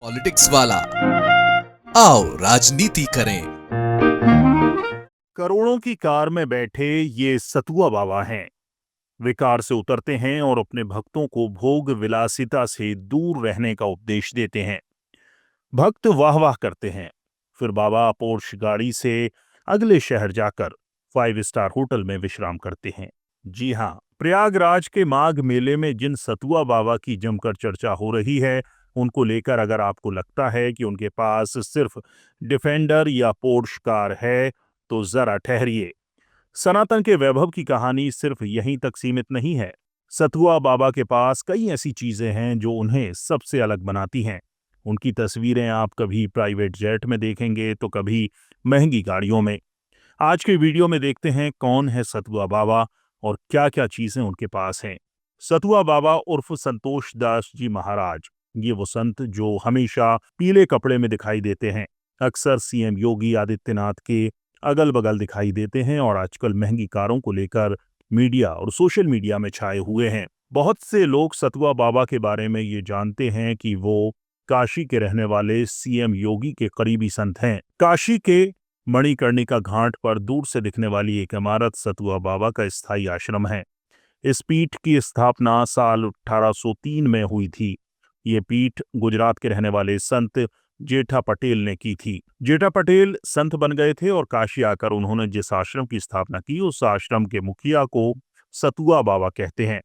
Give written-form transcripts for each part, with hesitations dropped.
Politics वाला, आओ राजनीति करें। करोड़ों की कार में बैठे ये सतुआ बाबा हैं। वे कार से उतरते हैं और अपने भक्तों को भोग विलासिता से दूर रहने का उपदेश देते हैं। भक्त वाह वाह करते हैं। फिर बाबा पोर्श गाड़ी से अगले शहर जाकर 5 स्टार होटल में विश्राम करते हैं। जी हाँ, प्रयागराज के माघ मेले में जिन सतुआ बाबा की जमकर चर्चा हो रही है, उनको लेकर अगर आपको लगता है कि उनके पास सिर्फ डिफेंडर या पोर्श कार है, तो जरा ठहरिए। सनातन के वैभव की कहानी सिर्फ यहीं तक सीमित नहीं है। सतुआ बाबा के पास कई ऐसी चीजें हैं जो उन्हें सबसे अलग बनाती हैं। उनकी तस्वीरें आप कभी प्राइवेट जेट में देखेंगे तो कभी महंगी गाड़ियों में। आज के वीडियो में देखते हैं कौन है सतुआ बाबा और क्या क्या चीजें उनके पास हैं। सतुआ बाबा उर्फ संतोष दास जी महाराज, ये वो संत जो हमेशा पीले कपड़े में दिखाई देते हैं। अक्सर सीएम योगी आदित्यनाथ के अगल बगल दिखाई देते हैं और आजकल महंगी कारों को लेकर मीडिया और सोशल मीडिया में छाए हुए हैं। बहुत से लोग सतुआ बाबा के बारे में ये जानते हैं कि वो काशी के रहने वाले सीएम योगी के करीबी संत हैं। काशी के मणिकर्णिका घाट पर दूर से दिखने वाली एक इमारत सतुआ बाबा का स्थायी आश्रम है। इस पीठ की स्थापना साल 1803 में हुई थी। ये पीठ गुजरात के रहने वाले संत जेठा पटेल ने की थी। जेठा पटेल संत बन गए थे और काशी आकर उन्होंने जिस आश्रम की स्थापना की, उस आश्रम के मुखिया को सतुआ बाबा कहते हैं।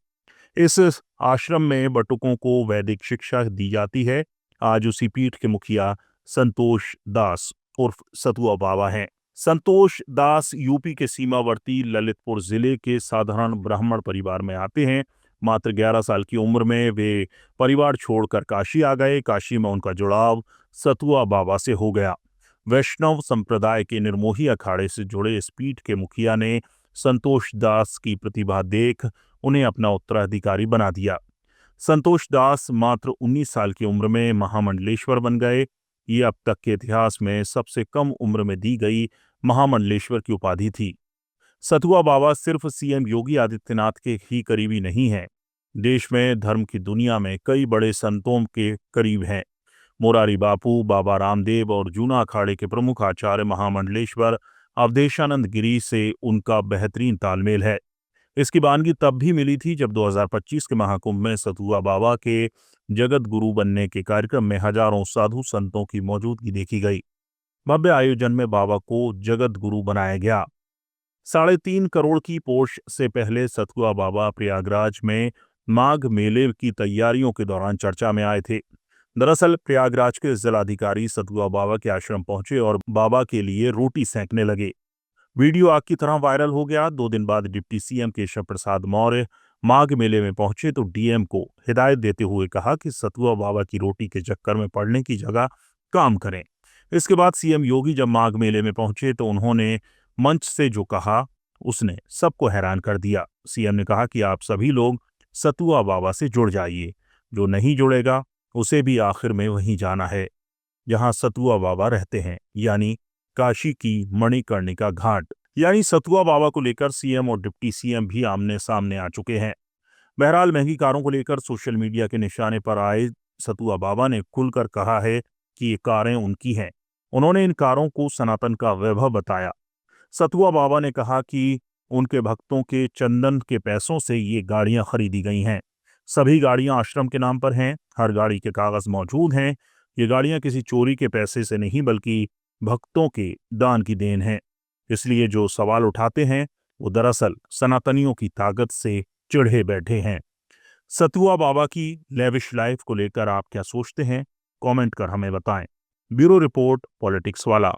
इस आश्रम में बटुकों को वैदिक शिक्षा दी जाती है। आज उसी पीठ के मुखिया संतोष दास उर्फ सतुआ बाबा हैं। संतोष दास यूपी के सीमावर्ती ललितपुर जिले के साधारण ब्राह्मण परिवार में आते हैं। मात्र 11 साल की उम्र में वे परिवार छोड़कर काशी आ गए। काशी में उनका जुड़ाव सतुआ बाबा से हो गया। वैष्णव संप्रदाय के निर्मोही अखाड़े से जुड़े इस पीठ के मुखिया ने संतोष दास की प्रतिभा देख उन्हें अपना उत्तराधिकारी बना दिया। संतोष दास मात्र 19 साल की उम्र में महामंडलेश्वर बन गए। ये अब तक के इतिहास में सबसे कम उम्र में दी गई महामंडलेश्वर की उपाधि थी। सतुआ बाबा सिर्फ सीएम योगी आदित्यनाथ के ही करीबी नहीं हैं। देश में धर्म की दुनिया में कई बड़े संतों के करीब हैं। मोरारी बापू, बाबा रामदेव और जूना अखाड़े के प्रमुख आचार्य महामंडलेश्वर अवधेशानंद गिरी से उनका बेहतरीन तालमेल है। इसकी वानगी तब भी मिली थी जब 2025 के महाकुंभ में सतुआ बाबा के जगत गुरु बनने के कार्यक्रम में हजारों साधु संतों की मौजूदगी देखी गई। भव्य आयोजन में बाबा को जगत गुरु बनाया गया। 3.5 करोड़ की पोर्श से पहले सतुआ बाबा प्रयागराज में माघ मेले की तैयारियों के दौरान चर्चा में आए थे। दरअसल प्रयागराज के जिलाधिकारी सतुआ बाबा के आश्रम पहुंचे और बाबा के लिए रोटी सेंकने लगे। वीडियो आग की तरह वायरल हो गया। 2 दिन बाद डिप्टी सीएम केशव प्रसाद मौर्य माघ मेले में पहुंचे तो डीएम को हिदायत देते हुए कहा कि सतुआ बाबा की रोटी के चक्कर में पड़ने की जगह काम करें। इसके बाद सीएम योगी जब माघ मेले में पहुंचे तो उन्होंने मंच से जो कहा, उसने सबको हैरान कर दिया। सीएम ने कहा कि आप सभी लोग सतुआ बाबा से जुड़ जाइए। जो नहीं जुड़ेगा उसे भी आखिर में वहीं जाना है जहां सतुआ बाबा रहते हैं, यानी काशी की मणिकर्णिका घाट। यानी सतुआ बाबा को लेकर सीएम और डिप्टी सीएम भी आमने सामने आ चुके हैं। बहरहाल, महंगी कारों को लेकर सोशल मीडिया के निशाने पर आए सतुआ बाबा ने खुलकर कहा है कि ये कारें उनकी हैं। उन्होंने इन कारों को सनातन का वैभव बताया। सतुआ बाबा ने कहा कि उनके भक्तों के चंदन के पैसों से ये गाड़ियां खरीदी गई हैं। सभी गाड़ियां आश्रम के नाम पर हैं। हर गाड़ी के कागज मौजूद हैं। ये गाड़ियां किसी चोरी के पैसे से नहीं बल्कि भक्तों के दान की देन है। इसलिए जो सवाल उठाते हैं वो दरअसल सनातनियों की ताकत से चिढ़े बैठे हैं। सतुआ बाबा की लेविश लाइफ को लेकर आप क्या सोचते हैं? कमेंट कर हमें बताएं। ब्यूरो रिपोर्ट, पॉलिटिक्स वाला।